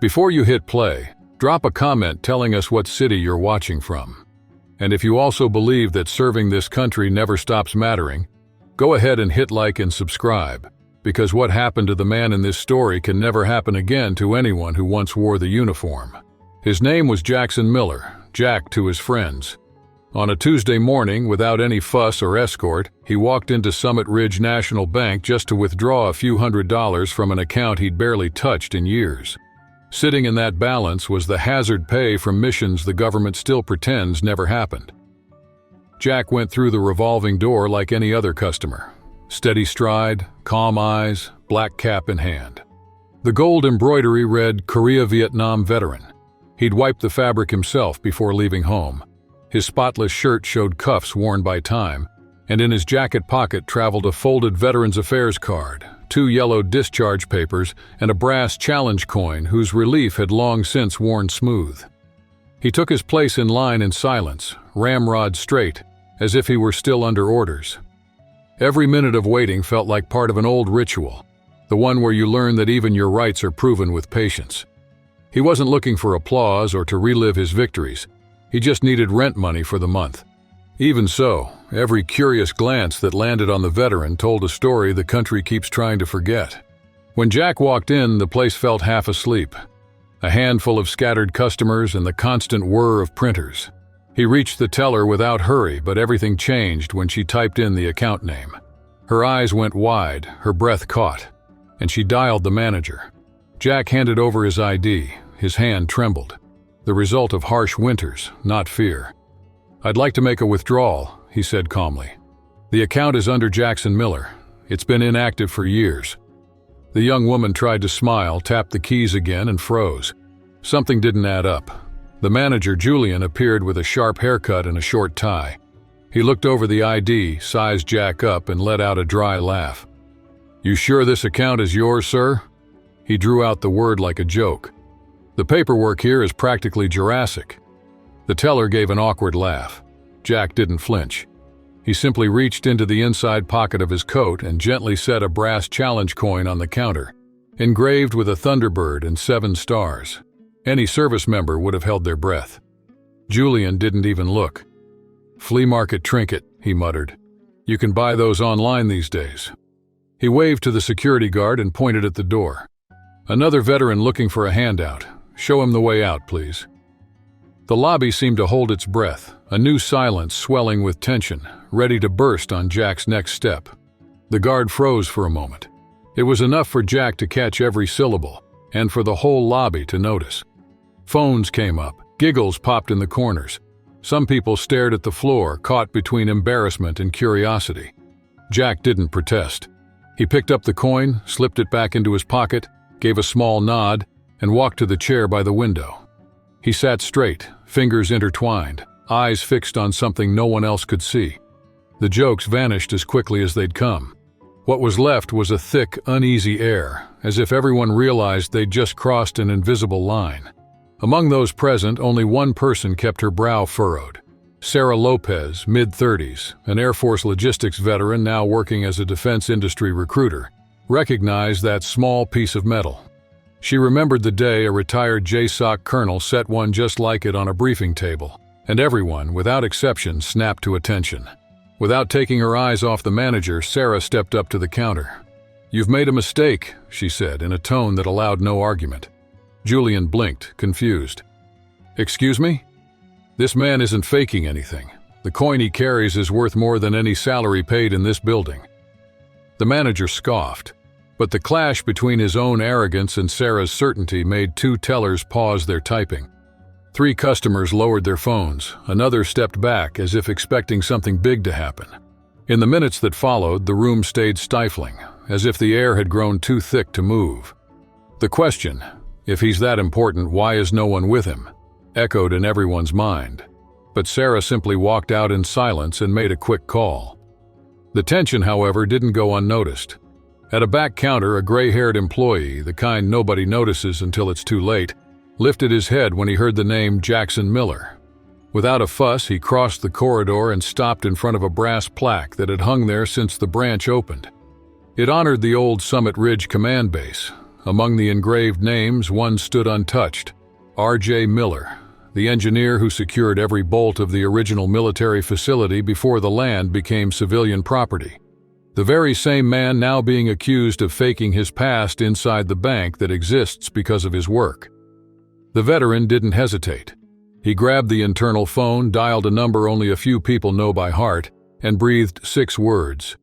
Before you hit play, drop a comment telling us what city you're watching from. And if you also believe that serving this country never stops mattering, go ahead and hit like and subscribe, because what happened to the man in this story can never happen again to anyone who once wore the uniform. His name was Jackson Miller, Jack to his friends. On a Tuesday morning, without any fuss or escort, he walked into Summit Ridge National Bank just to withdraw a few $100s from an account he'd barely touched in years. Sitting in that balance was the hazard pay from missions the government still pretends never happened. Jack went through the revolving door like any other customer. Steady stride, calm eyes, black cap in hand. The gold embroidery read Korea-Vietnam Veteran. He'd wiped the fabric himself before leaving home. His spotless shirt showed cuffs worn by time, and in his jacket pocket traveled a folded Veterans Affairs card, 2 yellow discharge papers, and a brass challenge coin whose relief had long since worn smooth. He took his place in line in silence, ramrod straight, as if he were still under orders. Every minute of waiting felt like part of an old ritual, the one where you learn that even your rights are proven with patience. He wasn't looking for applause or to relive his victories. He just needed rent money for the month. Even so, every curious glance that landed on the veteran told a story the country keeps trying to forget. When Jack walked in, the place felt half asleep. A handful of scattered customers and the constant whir of printers. He reached the teller without hurry, but everything changed when she typed in the account name. Her eyes went wide, her breath caught, and she dialed the manager. Jack handed over his ID. His hand trembled. The result of harsh winters, not fear. "I'd like to make a withdrawal," he said calmly. "The account is under Jackson Miller. It's been inactive for years." The young woman tried to smile, tapped the keys again, and froze. Something didn't add up. The manager, Julian, appeared with a sharp haircut and a short tie. He looked over the ID, sized Jack up, and let out a dry laugh. "You sure this account is yours, sir?" He drew out the word like a joke. "The paperwork here is practically Jurassic." The teller gave an awkward laugh. Jack didn't flinch. He simply reached into the inside pocket of his coat and gently set a brass challenge coin on the counter, engraved with a thunderbird and 7 stars. Any service member would have held their breath. Julian didn't even look. "Flea market trinket," he muttered. "You can buy those online these days." He waved to the security guard and pointed at the door. "Another veteran looking for a handout. Show him the way out, please." The lobby seemed to hold its breath, a new silence swelling with tension, ready to burst on Jack's next step. The guard froze for a moment. It was enough for Jack to catch every syllable, and for the whole lobby to notice. Phones came up, giggles popped in the corners. Some people stared at the floor, caught between embarrassment and curiosity. Jack didn't protest. He picked up the coin, slipped it back into his pocket, gave a small nod, and walked to the chair by the window. He sat straight, fingers intertwined, eyes fixed on something no one else could see. The jokes vanished as quickly as they'd come. What was left was a thick, uneasy air, as if everyone realized they'd just crossed an invisible line. Among those present, only one person kept her brow furrowed. Sarah Lopez, mid-30s, an Air Force logistics veteran now working as a defense industry recruiter, recognized that small piece of metal. She remembered the day a retired JSOC colonel set one just like it on a briefing table, and everyone, without exception, snapped to attention. Without taking her eyes off the manager, Sarah stepped up to the counter. "You've made a mistake," she said in a tone that allowed no argument. Julian blinked, confused. "Excuse me? This man isn't faking anything. The coin he carries is worth more than any salary paid in this building." The manager scoffed. But the clash between his own arrogance and Sarah's certainty made 2 tellers pause their typing. 3 customers lowered their phones. Another stepped back as if expecting something big to happen. In the minutes that followed, the room stayed stifling, as if the air had grown too thick to move. The question, "If he's that important, why is no one with him?" echoed in everyone's mind. But Sarah simply walked out in silence and made a quick call. The tension, however, didn't go unnoticed. At a back counter, a gray-haired employee, the kind nobody notices until it's too late, lifted his head when he heard the name Jackson Miller. Without a fuss, he crossed the corridor and stopped in front of a brass plaque that had hung there since the branch opened. It honored the old Summit Ridge command base, Among the engraved names, one stood untouched: R.J. Miller, the engineer who secured every bolt of the original military facility before the land became civilian property. The very same man now being accused of faking his past inside the bank that exists because of his work. The veteran didn't hesitate. He grabbed the internal phone, dialed a number only a few people know by heart, and breathed 6 words.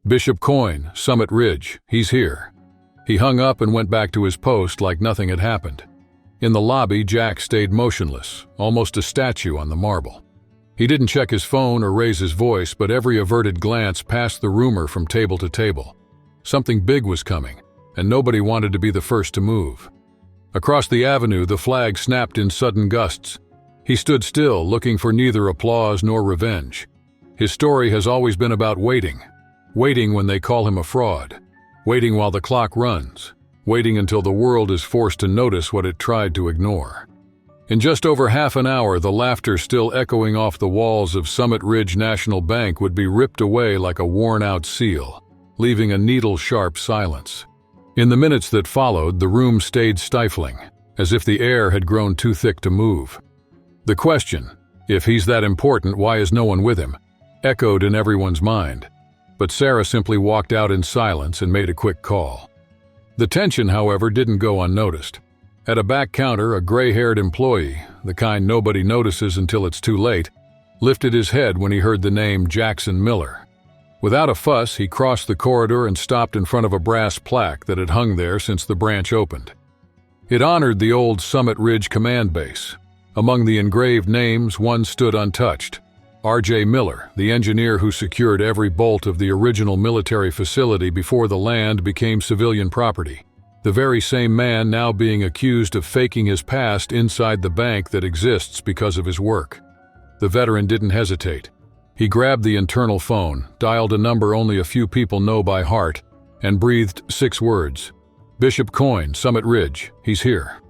"Bishop Coyne, Summit Ridge, he's here." He hung up and went back to his post like nothing had happened. In the lobby, Jack stayed motionless, almost a statue on the marble. He didn't check his phone or raise his voice, but every averted glance passed the rumor from table to table. Something big was coming, and nobody wanted to be the first to move. Across the avenue, the flag snapped in sudden gusts. He stood still, looking for neither applause nor revenge. His story has always been about waiting. Waiting when they call him a fraud. Waiting while the clock runs. Waiting until the world is forced to notice what it tried to ignore. In just over half an hour, the laughter still echoing off the walls of Summit Ridge National Bank would be ripped away like a worn-out seal, leaving a needle-sharp silence. In the minutes that followed, the room stayed stifling, as if the air had grown too thick to move. The question, if he's that important, why is no one with him, echoed in everyone's mind. But Sarah simply walked out in silence and made a quick call. The tension, however, didn't go unnoticed. At a back counter, a gray-haired employee, the kind nobody notices until it's too late, lifted his head when he heard the name Jackson Miller. Without a fuss, he crossed the corridor and stopped in front of a brass plaque that had hung there since the branch opened. It honored the old Summit Ridge command base. Among the engraved names, one stood untouched: R.J. Miller, the engineer who secured every bolt of the original military facility before the land became civilian property. The very same man now being accused of faking his past inside the bank that exists because of his work. The veteran didn't hesitate. He grabbed the internal phone, dialed a number only a few people know by heart, and breathed 6 words. "Bishop Coyne, Summit Ridge, he's here."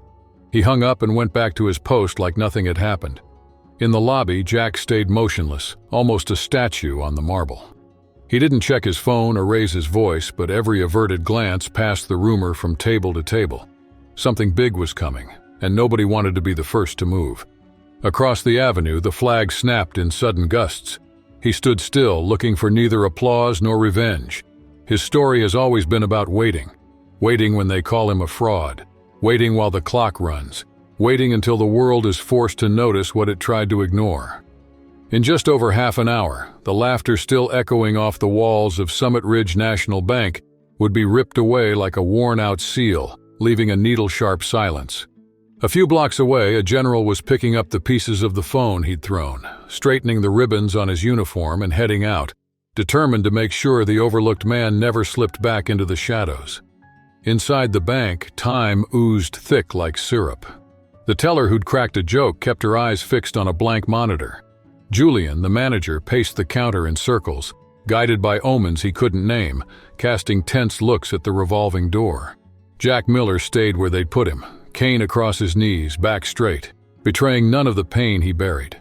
He hung up and went back to his post like nothing had happened. In the lobby, Jack stayed motionless, almost a statue on the marble. He didn't check his phone or raise his voice, but every averted glance passed the rumor from table to table. Something big was coming, and nobody wanted to be the first to move. Across the avenue, the flag snapped in sudden gusts. He stood still, looking for neither applause nor revenge. His story has always been about waiting. Waiting when they call him a fraud. Waiting while the clock runs. Waiting until the world is forced to notice what it tried to ignore. In just over half an hour, the laughter still echoing off the walls of Summit Ridge National Bank would be ripped away like a worn-out seal, leaving a needle-sharp silence. A few blocks away, a general was picking up the pieces of the phone he'd thrown, straightening the ribbons on his uniform and heading out, determined to make sure the overlooked man never slipped back into the shadows. Inside the bank, time oozed thick like syrup. The teller who'd cracked a joke kept her eyes fixed on a blank monitor. Julian, the manager, paced the counter in circles, guided by omens he couldn't name, casting tense looks at the revolving door. Jack Miller stayed where they'd put him, cane across his knees, back straight, betraying none of the pain he buried.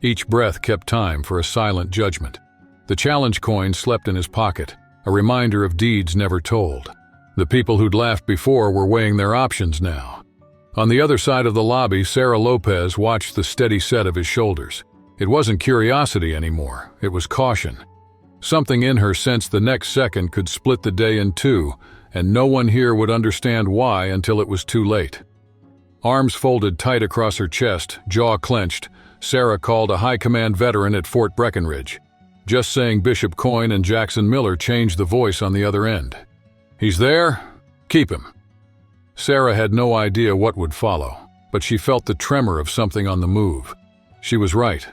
Each breath kept time for a silent judgment. The challenge coin slept in his pocket, a reminder of deeds never told. The people who'd laughed before were weighing their options now. On the other side of the lobby, Sarah Lopez watched the steady set of his shoulders. It wasn't curiosity anymore, it was caution. Something in her sensed the next second could split the day in two, and no one here would understand why until it was too late. Arms folded tight across her chest, jaw clenched, Sarah called a high-command veteran at Fort Breckenridge. Just saying Bishop Coyne and Jackson Miller changed the voice on the other end. "He's there? Keep him." Sarah had no idea what would follow, but she felt the tremor of something on the move. She was right.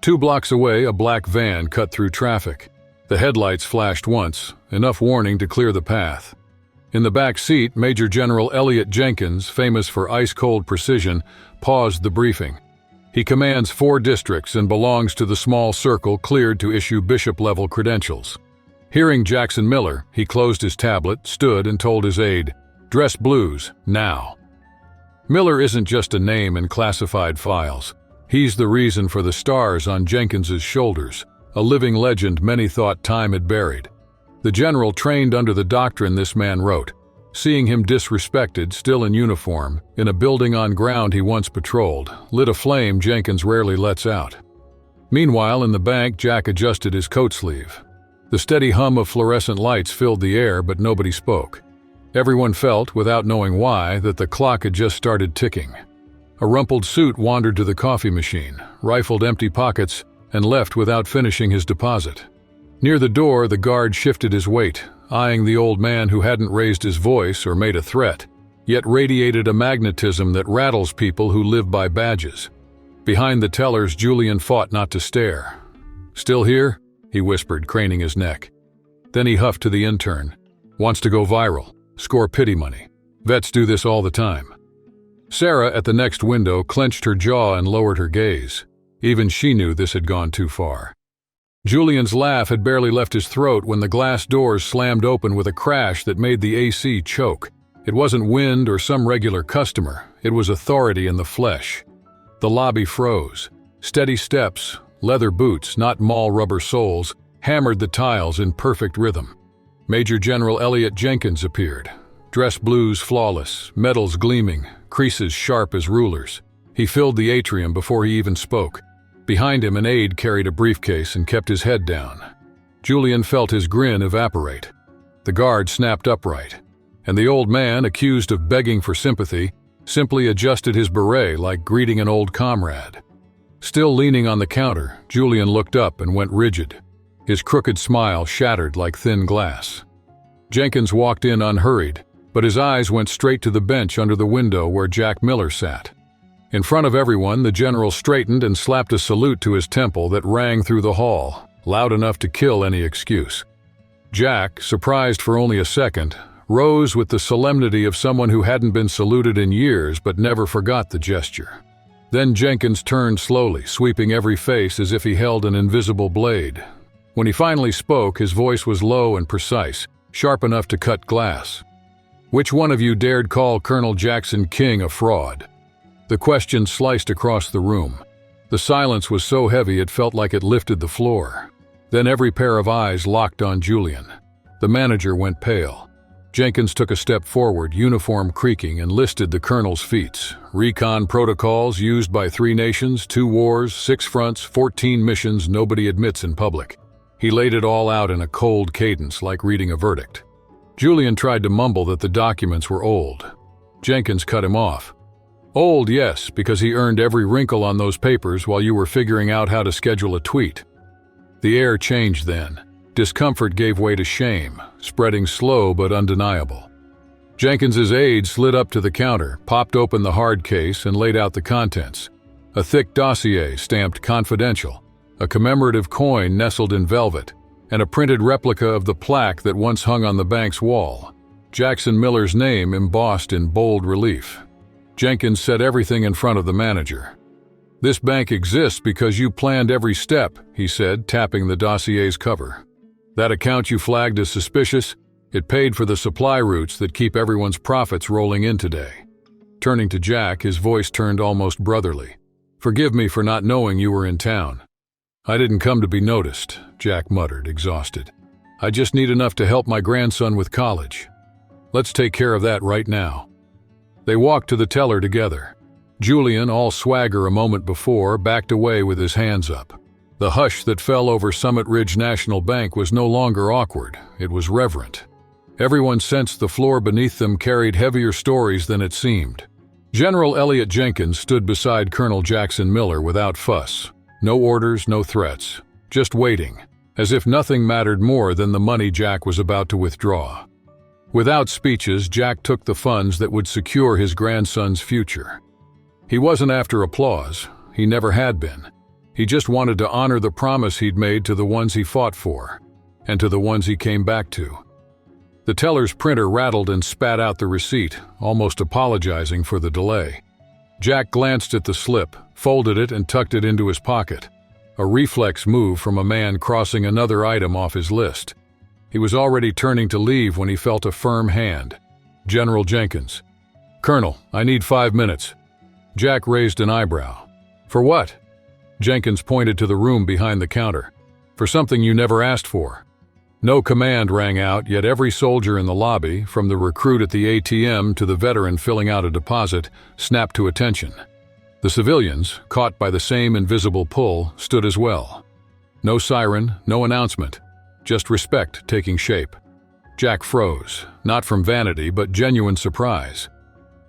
2 blocks away, a black van cut through traffic. The headlights flashed once, enough warning to clear the path. In the back seat, Major General Elliot Jenkins, famous for ice-cold precision, paused the briefing. He commands 4 districts and belongs to the small circle cleared to issue bishop-level credentials. Hearing Jackson Miller, he closed his tablet, stood, and told his aide, "Dress blues, now." Miller isn't just a name in classified files. He's the reason for the stars on Jenkins's shoulders, a living legend many thought time had buried. The general trained under the doctrine this man wrote, Seeing him disrespected, still in uniform, in a building on ground he once patrolled, lit a flame Jenkins rarely lets out. Meanwhile, in the bank, Jack adjusted his coat sleeve. The steady hum of fluorescent lights filled the air, but nobody spoke. Everyone felt, without knowing why, that the clock had just started ticking. A rumpled suit wandered to the coffee machine, rifled empty pockets, and left without finishing his deposit. Near the door, the guard shifted his weight, eyeing the old man who hadn't raised his voice or made a threat, yet radiated a magnetism that rattles people who live by badges. Behind the tellers, Julian fought not to stare. "Still here?" he whispered, craning his neck. Then he huffed to the intern. "Wants to go viral. Score pity money. Vets do this all the time." Sarah, at the next window, clenched her jaw and lowered her gaze. Even she knew this had gone too far. Julian's laugh had barely left his throat when the glass doors slammed open with a crash that made the AC choke. It wasn't wind or some regular customer, it was authority in the flesh. The lobby froze. Steady steps, leather boots, not mall rubber soles, hammered the tiles in perfect rhythm. Major General Elliot Jenkins appeared. Dress blues flawless, medals gleaming, creases sharp as rulers. He filled the atrium before he even spoke. Behind him, an aide carried a briefcase and kept his head down. Julian felt his grin evaporate. The guard snapped upright, and the old man, accused of begging for sympathy, simply adjusted his beret like greeting an old comrade. Still leaning on the counter, Julian looked up and went rigid. His crooked smile shattered like thin glass. Jenkins walked in unhurried, but his eyes went straight to the bench under the window where Jack Miller sat. In front of everyone, the general straightened and slapped a salute to his temple that rang through the hall, loud enough to kill any excuse. Jack, surprised for only a second, rose with the solemnity of someone who hadn't been saluted in years but never forgot the gesture. Then Jenkins turned slowly, sweeping every face as if he held an invisible blade. When he finally spoke, his voice was low and precise, sharp enough to cut glass. "Which one of you dared call Colonel Jackson King a fraud?" The question sliced across the room. The silence was so heavy it felt like it lifted the floor. Then every pair of eyes locked on Julian. The manager went pale. Jenkins took a step forward, uniform creaking, and listed the colonel's feats. Recon protocols used by 3 nations, 2 wars, 6 fronts, 14 missions nobody admits in public. He laid it all out in a cold cadence, like reading a verdict. Julian tried to mumble that the documents were old. Jenkins cut him off. "Old, yes, because he earned every wrinkle on those papers while you were figuring out how to schedule a tweet." The air changed then. Discomfort gave way to shame, spreading slow but undeniable. Jenkins's aide slid up to the counter, popped open the hard case, and laid out the contents. A thick dossier stamped confidential, a commemorative coin nestled in velvet, and a printed replica of the plaque that once hung on the bank's wall. Jackson Miller's name embossed in bold relief. Jenkins set everything in front of the manager. "This bank exists because you planned every step," he said, tapping the dossier's cover. "That account you flagged as suspicious, it paid for the supply routes that keep everyone's profits rolling in today." Turning to Jack, his voice turned almost brotherly. "Forgive me for not knowing you were in town." "I didn't come to be noticed," Jack muttered, exhausted. "I just need enough to help my grandson with college. Let's take care of that right now." They walked to the teller together. Julian, all swagger a moment before, backed away with his hands up. The hush that fell over Summit Ridge National Bank was no longer awkward, it was reverent. Everyone sensed the floor beneath them carried heavier stories than it seemed. General Elliot Jenkins stood beside Colonel Jackson Miller without fuss. No orders, no threats, just waiting, as if nothing mattered more than the money Jack was about to withdraw. Without speeches, Jack took the funds that would secure his grandson's future. He wasn't after applause, he never had been. He just wanted to honor the promise he'd made to the ones he fought for, and to the ones he came back to. The teller's printer rattled and spat out the receipt, almost apologizing for the delay. Jack glanced at the slip, folded it, and tucked it into his pocket. A reflex move from a man crossing another item off his list. He was already turning to leave when he felt a firm hand. General Jenkins. "Colonel, I need 5 minutes." Jack raised an eyebrow. "For what?" Jenkins pointed to the room behind the counter. "For something you never asked for." No command rang out, yet every soldier in the lobby, from the recruit at the ATM to the veteran filling out a deposit, snapped to attention. The civilians, caught by the same invisible pull, stood as well. No siren, no announcement, just respect taking shape. Jack froze, not from vanity but genuine surprise.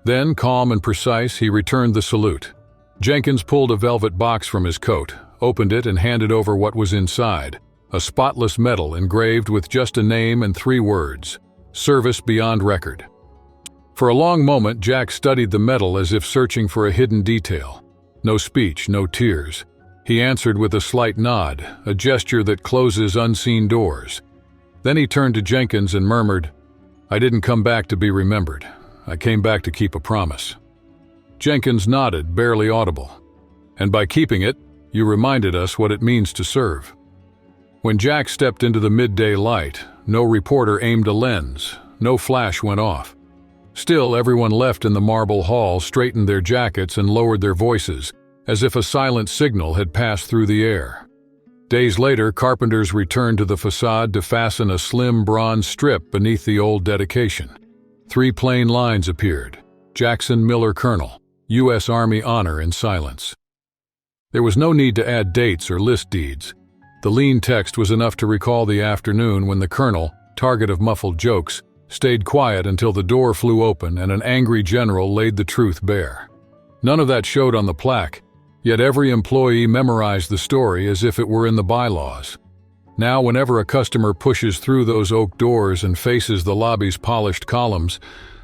Then, calm and precise, he returned the salute. Jenkins pulled a velvet box from his coat, opened it and handed over what was inside, a spotless medal engraved with just a name and 3 words, "Service Beyond Record." For a long moment, Jack studied the medal as if searching for a hidden detail. No speech, no tears. He answered with a slight nod, a gesture that closes unseen doors. Then he turned to Jenkins and murmured, "I didn't come back to be remembered. I came back to keep a promise." Jenkins nodded, barely audible. "And by keeping it, you reminded us what it means to serve." When Jack stepped into the midday light, no reporter aimed a lens, no flash went off. Still, everyone left in the marble hall straightened their jackets and lowered their voices, as if a silent signal had passed through the air. Days later, carpenters returned to the facade to fasten a slim bronze strip beneath the old dedication. 3 plain lines appeared: Jackson Miller Colonel, U.S. Army Honor in silence. There was no need to add dates or list deeds. The lean text was enough to recall the afternoon when the colonel, target of muffled jokes, stayed quiet until the door flew open and an angry general laid the truth bare. None of that showed on the plaque, yet every employee memorized the story as if it were in the bylaws. Now, whenever a customer pushes through those oak doors and faces the lobby's polished columns,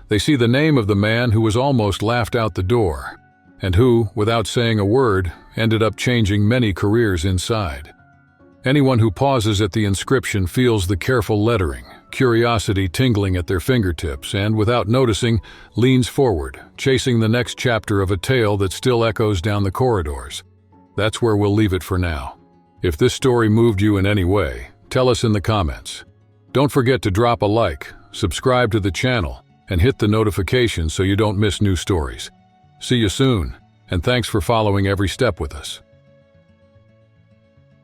they see the name of the man who was almost laughed out the door, and who, without saying a word, ended up changing many careers inside. Anyone who pauses at the inscription feels the careful lettering, curiosity tingling at their fingertips, and, without noticing, leans forward, chasing the next chapter of a tale that still echoes down the corridors. That's where we'll leave it for now. If this story moved you in any way, tell us in the comments. Don't forget to drop a like, subscribe to the channel, and hit the notification so you don't miss new stories. See you soon, and thanks for following every step with us.